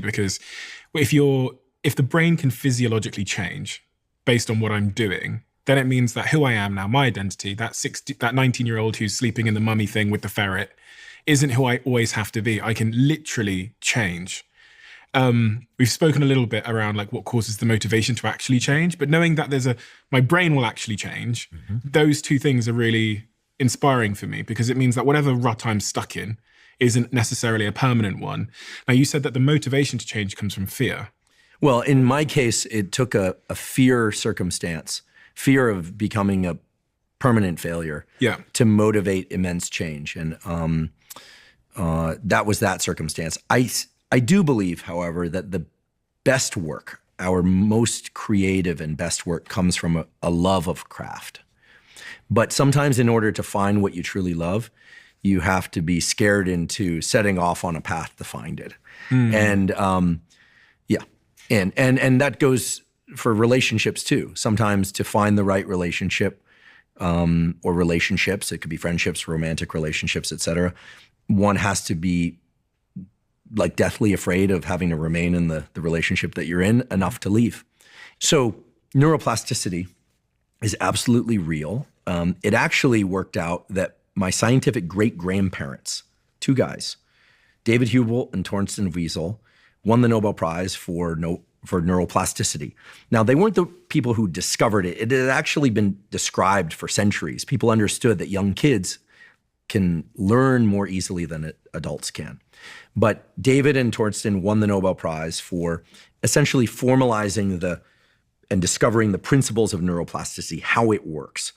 Because if the brain can physiologically change based on what I'm doing, then it means that who I am now, my identity, that 19-year-old who's sleeping in the mummy thing with the ferret, isn't who I always have to be. I can literally change. We've spoken a little bit around like what causes the motivation to actually change, but knowing that my brain will actually change, those two things are really inspiring for me, because it means that whatever rut I'm stuck in isn't necessarily a permanent one. Now, you said that the motivation to change comes from fear. Well, in my case, it took a fear circumstance, fear of becoming a permanent failure, to motivate immense change. And that was that circumstance. I do believe, however, that the best work, our most creative and best work, comes from a love of craft. But sometimes in order to find what you truly love, you have to be scared into setting off on a path to find it. And and that goes for relationships too. Sometimes to find the right relationship or relationships, it could be friendships, romantic relationships, etc. One has to be like deathly afraid of having to remain in the relationship that you're in enough to leave. So neuroplasticity is absolutely real. It actually worked out that my scientific great-grandparents, two guys, David Hubel and Torsten Wiesel, won the Nobel Prize for neuroplasticity. Now, they weren't the people who discovered it. It had actually been described for centuries. People understood that young kids can learn more easily than adults can. But David and Torsten won the Nobel Prize for essentially formalizing and discovering the principles of neuroplasticity, how it works.